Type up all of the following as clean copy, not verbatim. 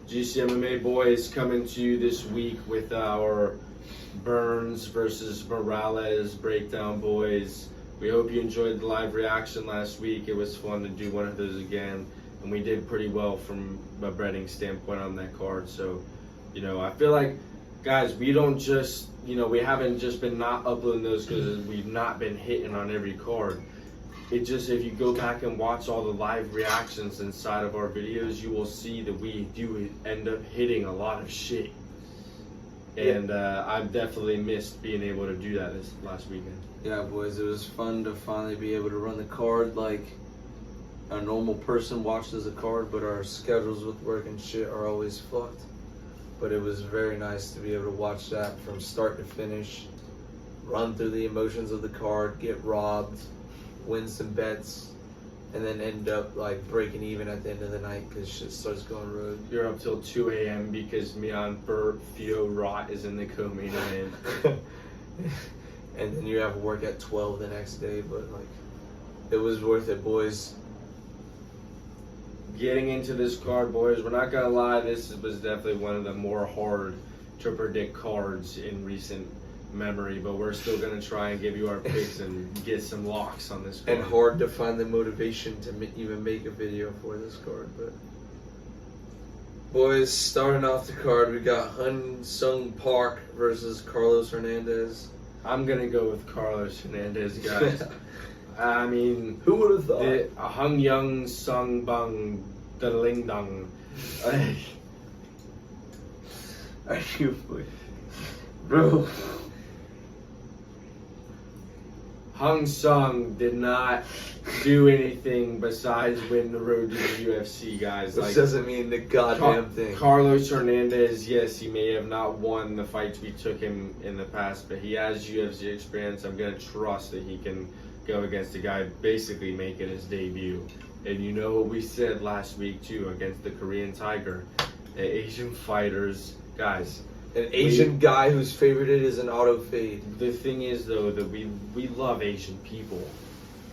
GCMMA boys coming to you this week with our Burns versus Morales breakdown, boys. We hope you enjoyed the live reaction last week. It was fun to do one of those again, and we did pretty well from a betting standpoint on that card. So, I feel like, guys, we don't just, we haven't just been not uploading those because we've not been hitting on every card. It just, if you go back and watch all the live reactions inside of our videos, you will see that we do end up hitting a lot of shit. And I've definitely missed being able to do that this last weekend. Yeah, boys, it was fun to finally be able to run the card like a normal person watches a card, but our schedules with work and shit are always fucked. But it was very nice to be able to watch that from start to finish, run through the emotions of the card, get robbed, win some bets, and then end up like breaking even at the end of the night because shit starts going rogue. You're up till 2 a.m. because Mian Burt Theo Rot is in the co-main event. And then you have work at 12 the next day, but like, it was worth it, boys. Getting into this card, boys, we're not gonna lie, this was definitely one of the more hard to predict cards in recent memory, but we're still gonna try and give you our picks and get some locks on this card. And hard to find the motivation to even make a video for this card. But boys, starting off the card, we got Hyun Sung Park versus Carlos Hernandez. I'm gonna go with Carlos Hernandez, guys. I mean, who would have thought? Hung Young Sung Bang Daling Dang. Are you, bro? Hung Sung did not do anything besides win the road to the UFC, guys. This doesn't mean the goddamn thing. Carlos Hernandez, yes, he may have not won the fights we took him in the past, but he has UFC experience. I'm going to trust that he can go against a guy basically making his debut. And you know what we said last week, too, against the Korean Tiger. The Asian fighters, guys. An Asian guy who's favorited is an auto fade. The thing is, though, that we love Asian people,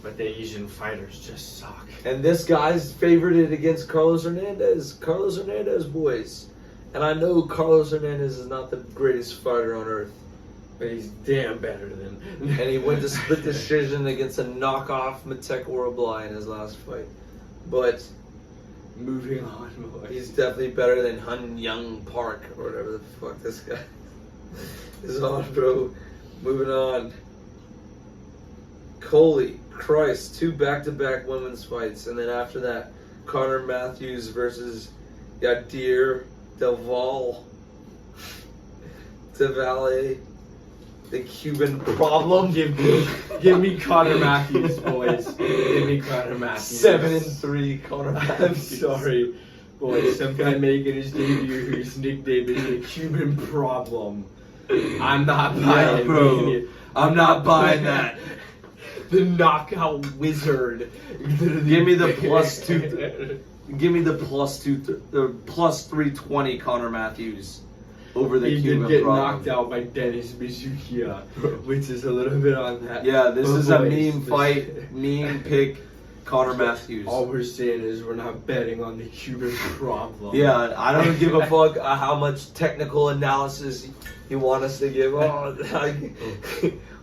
but the Asian fighters just suck. And this guy's favorited against Carlos Hernandez. Carlos Hernandez, boys. And I know Carlos Hernandez is not the greatest fighter on earth, but he's damn better than. And he went to split decision against a knockoff Matek Oroblai in his last fight. But moving on, boys. He's definitely better than Hyun Young Park or whatever the fuck this guy is on, bro. Moving on. Holy Christ, 2 back-to-back women's fights, and then after that, Connor Matthews versus Yadir Davale, the Cuban problem. Give me Connor Matthews, boys. Give me Connor Matthews. 7-3, Connor Matthews. I'm sorry, boys. Some guy making his debut whose nickname is the Cuban problem. I'm not buying, bro. I'm not buying that. The knockout wizard. Give me the +2. Give me the plus 320 Connor Matthews over the Cuban problem. He did get knocked out by Dennis Mizukiya, which is a little bit on that. Yeah, this is a meme fight, meme pick. Connor Matthews. All we're saying is we're not betting on the Cuban problem. Yeah, I don't give a fuck how much technical analysis you want us to give.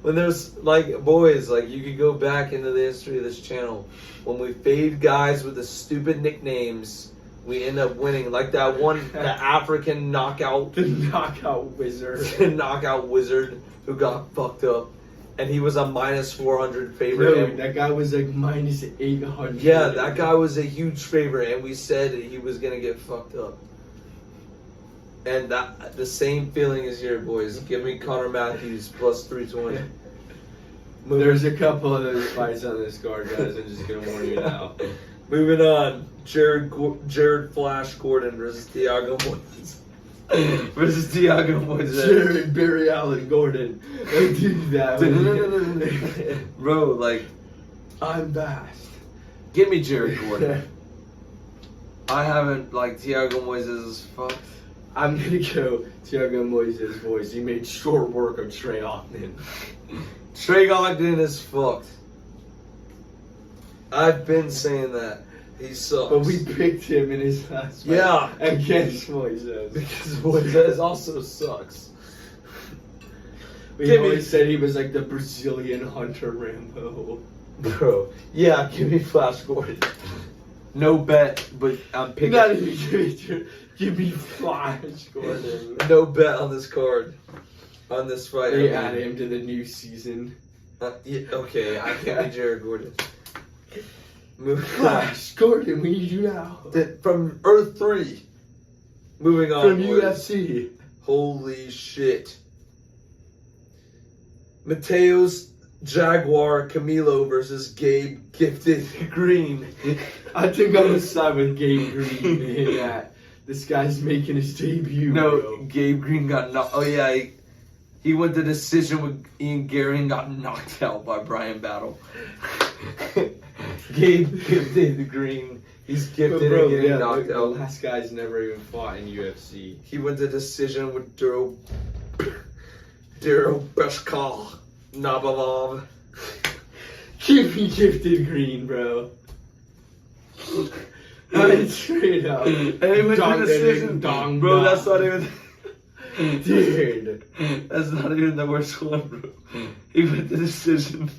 When there's like, boys, like you could go back into the history of this channel. When we fade guys with the stupid nicknames, we end up winning. Like that one, the African knockout. The knockout wizard. The knockout wizard who got fucked up. And he was a -400 favorite. No, that guy was like -800. Yeah, that guy was a huge favorite, and we said he was gonna get fucked up. And that the same feeling is here, boys. Give me Connor Matthews plus 320. There's a couple of those fights on this card, guys. I'm just gonna warn you now. Moving on, Jared Flash Gordon versus Thiago Moises. Jared Barry Allen Gordon. I did that. Bro, like, I'm fast. Give me Jared Gordon. I haven't, like, Thiago Moises is fucked. I'm gonna go Thiago Moises' voice. He made short work of Trey Ogden. Trey Ogden is fucked. I've been saying that. He sucks. But we picked him in his last fight. Yeah. Against Moises. Because Moises also sucks. We always said he was like the Brazilian Hunter Rambo. Bro. Yeah, give me Flash Gordon. No bet, but I'm picking. Not even give me Flash Gordon. No bet on this card. On this fight. They add him to the new season. Yeah, okay, I can't be Jared Gordon. Flash Gordon, we need you now. From Earth 3. Moving on. From boys. UFC. Holy shit. Mateos Jaguar Camilo versus Gabe Gifted Green. I think I'm gonna side with Gabe Green in that. This guy's making his debut. No, bro. Gabe Green got knocked. Oh yeah, he went to decision with Ian Gary and got knocked out by Brian Battle. Gabe Gifted Green. He's gifted and getting knocked the out. last guy's never even fought in UFC. He went to decision with Duro Beshkal Nabavov. Give me Gifted Green, bro. I mean, straight up. And he went to decision. Bro, that's not even... Dude. That's not even the worst one, bro. He went to decision.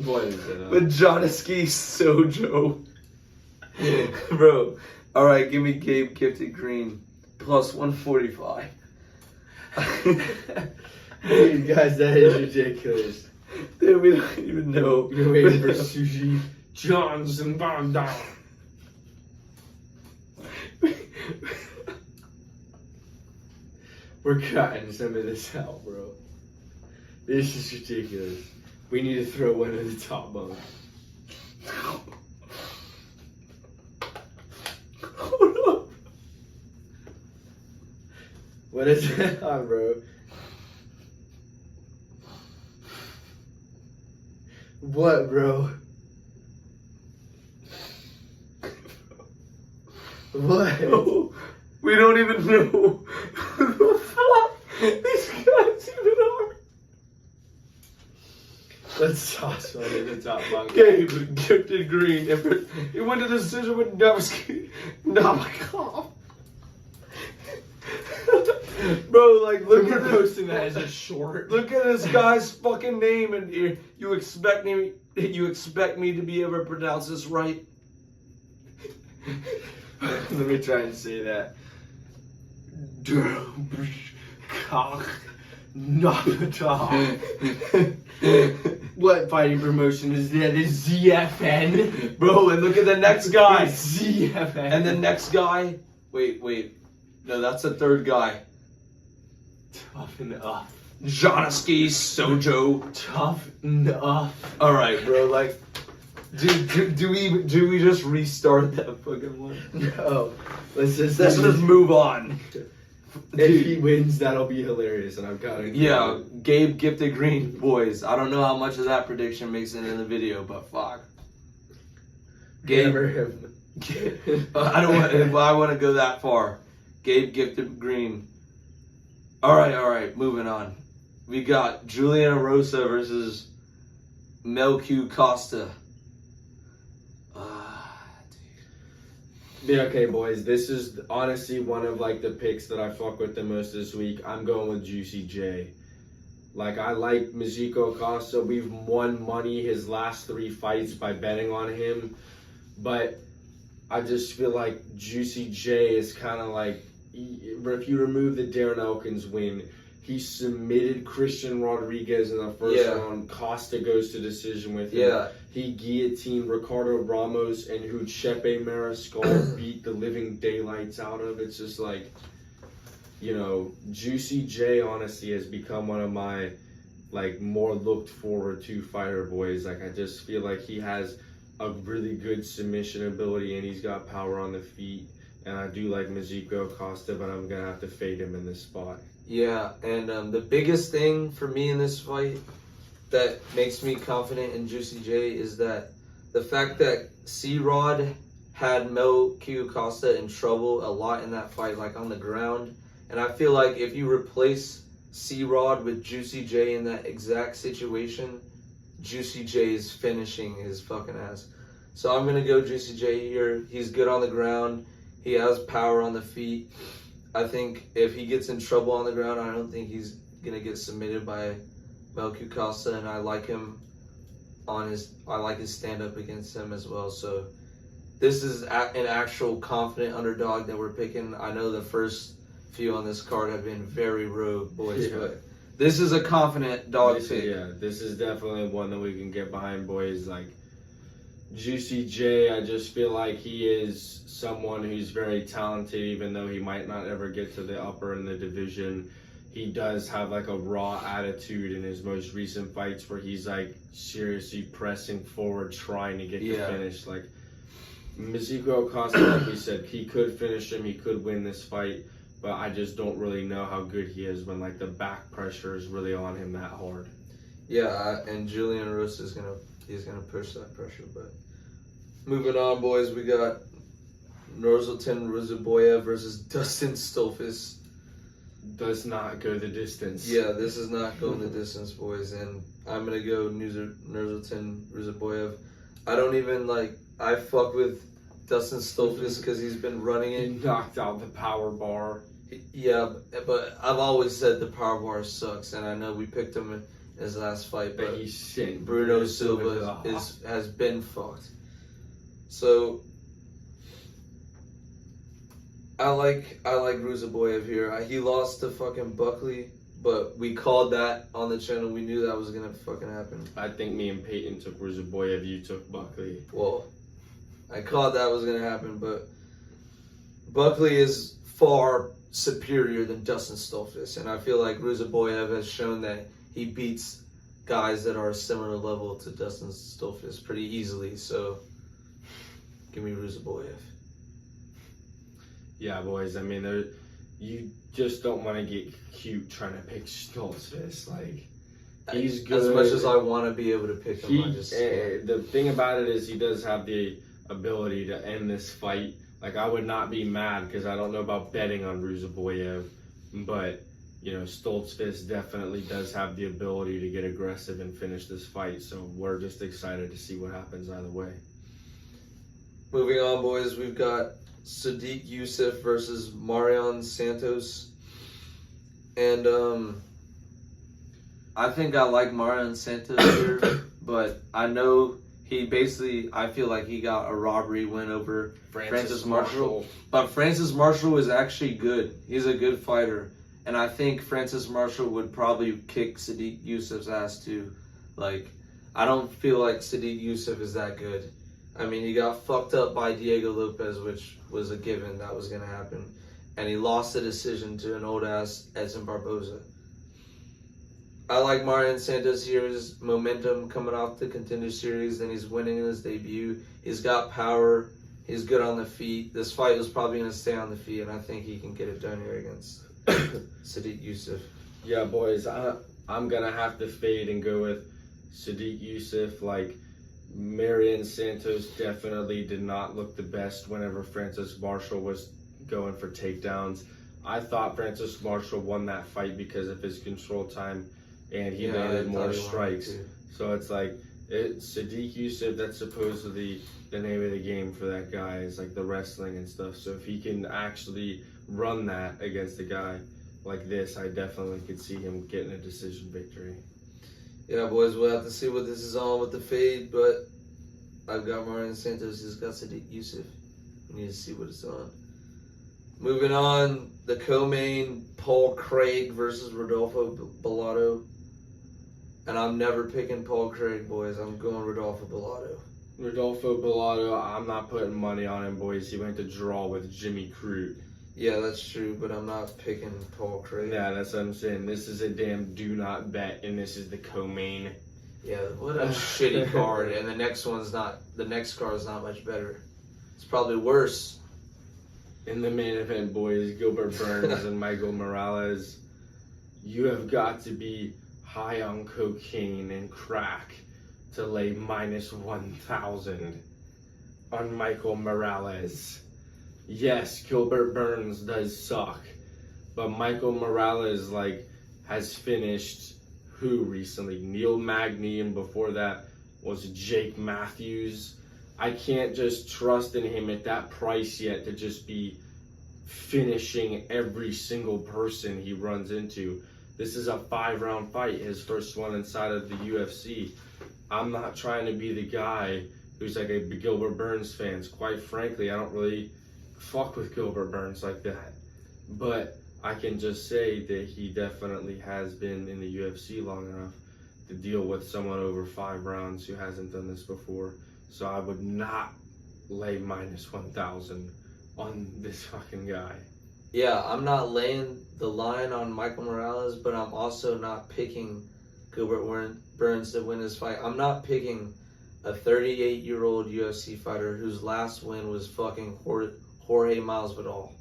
What is it? With Jonaski Sojo. Bro. Alright, give me Gabe Gifted Green. Plus 145. Dude, guys, that is ridiculous. Dude, we don't even know. You're waiting for Sushi Johnson Van Dam. We're cutting some of this out, bro. This is ridiculous. We need to throw one of the top bunks. Hold up. What is that on, bro? What, bro? What? No, we don't even know who the fuck these guys even are. Let's toss one in the top bunk. Gabe Gifted Green. He went to decision with Nabokov. Bro, like, look We're at posting that as a short. Look at this guy's fucking name, and you expect me to be able to pronounce this right? Let me try and say that. What fighting promotion is that? Is ZFN? Bro, and look at the next guy. ZFN. And the next guy. Wait. No, that's the third guy. Toughen up. Jonaski Sojo. Toughen up. Alright, bro, like, do we just restart that fucking one? No. Let's just move on. If he wins, that'll be hilarious, and I've got to. Yeah, Gabe Gifted Green, boys. I don't know how much of that prediction makes it in the video, but fuck. Gabe. I want to go that far. Gabe Gifted Green. All right, moving on. We got Juliana Rosa versus MelQ Costa. Yeah, okay, boys. This is honestly one of like the picks that I fuck with the most this week. I'm going with Juicy J. Like, I like Mizuko Acosta. We've won money his last 3 fights by betting on him, but I just feel like Juicy J is kind of like, if you remove the Darren Elkins win, he submitted Christian Rodriguez in the first round. Costa goes to decision with him. Yeah. He guillotined Ricardo Ramos, and who Chepe Mariscal beat the living daylights out of. It's just like, you know, Juicy J honestly has become one of my like more looked forward to fighter boys. Like, I just feel like he has a really good submission ability, and he's got power on the feet. And I do like Mizuko Acosta, but I'm gonna have to fade him in this spot. Yeah, and the biggest thing for me in this fight that makes me confident in Juicy J is that the fact that C-Rod had MelQ Acosta in trouble a lot in that fight, like on the ground. And I feel like if you replace C-Rod with Juicy J in that exact situation, Juicy J is finishing his fucking ass. So I'm going to go Juicy J here. He's good on the ground. He has power on the feet. I think if he gets in trouble on the ground, I don't think he's going to get submitted by Melku Costa, and I like him I like his stand-up against him as well. So this is an actual confident underdog that we're picking. I know the first few on this card have been very rogue, boys, but this is a confident dog pick. Yeah, this is definitely one that we can get behind, boys. Like, Juicy J, I just feel like he is someone who's very talented, even though he might not ever get to the upper in the division. He does have like a raw attitude in his most recent fights where he's like seriously pressing forward, trying to get the finish. Like, Mizuko Acosta, like we said, he could finish him, he could win this fight, but I just don't really know how good he is when like the back pressure is really on him that hard. Yeah, and Julian Rus is gonna push that pressure. But moving on, boys, we got Nursultan Ruziboyev versus Dustin Stolfus. Does not go the distance. Yeah, this is not going the distance, boys, and I'm gonna go Nursultan Ruziboyev. I fuck with Dustin Stolfus because he's been running it. He knocked out the power bar. Yeah, but I've always said the power bar sucks, and I know we picked him in his last fight, but he's shit. Bruno Silva has been fucked. So I like Ruziboyev here. He lost to fucking Buckley, but we called that on the channel. We knew that was gonna fucking happen. I think me and Peyton took Ruziboyev, you took Buckley. Well, I called that was gonna happen, but Buckley is far superior than Dustin Stolfus, and I feel like Ruziboyev has shown that he beats guys that are a similar level to Dustin Stolfus pretty easily. So give me Ruziboyev. Yeah, boys. I mean, you just don't want to get cute trying to pick Stolfus. Like, he's good. As much as I want to be able to pick him, I just can't. The thing about it is he does have the ability to end this fight. Like, I would not be mad because I don't know about betting on Ruziboyev, but Stolfus definitely does have the ability to get aggressive and finish this fight. So we're just excited to see what happens either way. Moving on, boys, we've got Sadiq Youssef versus Marion Santos. And I think I like Marion Santos here, but I know I feel like he got a robbery win over Francis Marshall. But Francis Marshall is actually good. He's a good fighter. And I think Francis Marshall would probably kick Sadiq Youssef's ass too. Like, I don't feel like Sadiq Youssef is that good. I mean, he got fucked up by Diego Lopez, which was a given that was going to happen. And he lost the decision to an old-ass Edson Barboza. I like Marion Santos here. His momentum coming off the Contender Series, then he's winning in his debut. He's got power. He's good on the feet. This fight was probably going to stay on the feet, and I think he can get it done here against Sadiq Youssef. Yeah, boys, I'm going to have to fade and go with Sadiq Youssef. Like, Marion Santos definitely did not look the best whenever Francis Marshall was going for takedowns. I thought Francis Marshall won that fight because of his control time and he landed more strikes. So it's like, Sadiq Youssef, that's supposedly the name of the game for that guy, is like the wrestling and stuff. So if he can actually run that against a guy like this, I definitely could see him getting a decision victory. Yeah, boys, we'll have to see what this is on with the fade, but I've got Marion Santos, he's got Sadiq Youssef. We need to see what it's on. Moving on, the co-main, Paul Craig versus Rodolfo Bellato. And I'm never picking Paul Craig, boys. I'm going Rodolfo Bellato. Rodolfo Bellato, I'm not putting money on him, boys. He went to draw with Jimmy Crute. Yeah, that's true, but I'm not picking Paul Craig. Yeah, that's what I'm saying. This is a damn do not bet, and this is the co-main. Yeah, what a shitty card. And the next card is not much better. It's probably worse. In the main event, boys, Gilbert Burns and Michael Morales. You have got to be high on cocaine and crack to lay minus 1,000 on Michael Morales. Yes, Gilbert Burns does suck, but Michael Morales has finished who recently? Neil Magny, and before that was Jake Matthews. I can't just trust in him at that price yet to just be finishing every single person he runs into. This is a 5-round fight, his first one inside of the UFC. I'm not trying to be the guy who's like a Gilbert Burns fan. Quite frankly, I don't really fuck with Gilbert Burns like that. But I can just say that he definitely has been in the UFC long enough to deal with someone over 5 rounds who hasn't done this before. So I would not lay minus 1,000 on this fucking guy. Yeah, I'm not laying the line on Michael Morales, but I'm also not picking Gilbert Burns to win this fight. I'm not picking a 38-year-old UFC fighter whose last win was fucking Jorge Masvidal.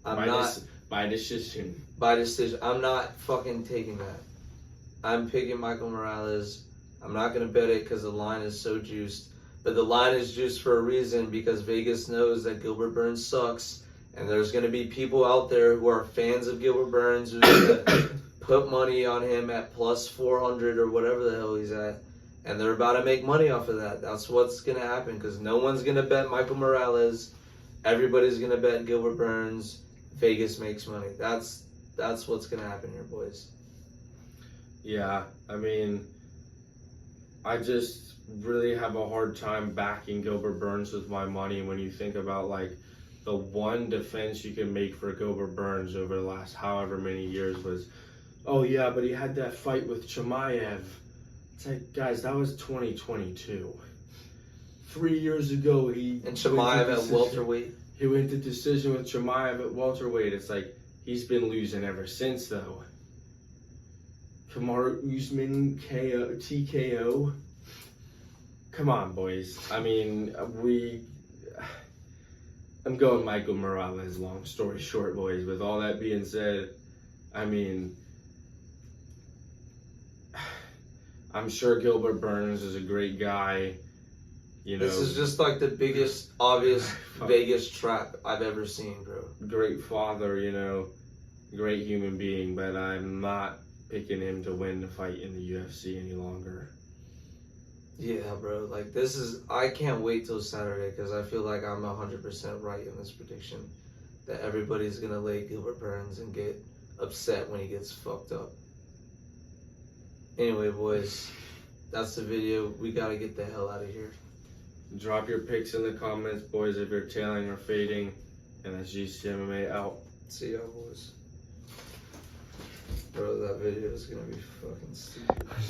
By decision. By decision. I'm not fucking taking that. I'm picking Michael Morales. I'm not going to bet it because the line is so juiced. But the line is juiced for a reason, because Vegas knows that Gilbert Burns sucks. And there's going to be people out there who are fans of Gilbert Burns who's going to put money on him at plus 400 or whatever the hell he's at. And they're about to make money off of that. That's what's going to happen, because no one's going to bet Michael Morales. Everybody's going to bet Gilbert Burns. Vegas makes money. That's what's going to happen here, boys. Yeah, I mean, I just really have a hard time backing Gilbert Burns with my money when you think about, like, the one defense you can make for Gilbert Burns over the last however many years was, oh yeah, but he had that fight with Chimaev. It's like, guys, that was 2022. 3 years ago, And Chimaev at welterweight. He went to decision with Chimaev at welterweight. It's like, he's been losing ever since, though. Kamaru Usman TKO. Come on, boys. I mean, I'm going Michael Morales, long story short, boys. With all that being said, I mean, I'm sure Gilbert Burns is a great guy. You know, this is just like the biggest, obvious Vegas trap I've ever seen, bro. Great father, you know, great human being, but I'm not picking him to win the fight in the UFC any longer. Yeah, bro. Like, I can't wait till Saturday, because I feel like I'm 100% right in this prediction that everybody's going to lay Gilbert Burns and get upset when he gets fucked up. Anyway, boys, that's the video. We got to get the hell out of here. Drop your picks in the comments, boys, if you're tailing or fading. And that's GCMMA out. See y'all, boys. Bro, that video is going to be fucking stupid.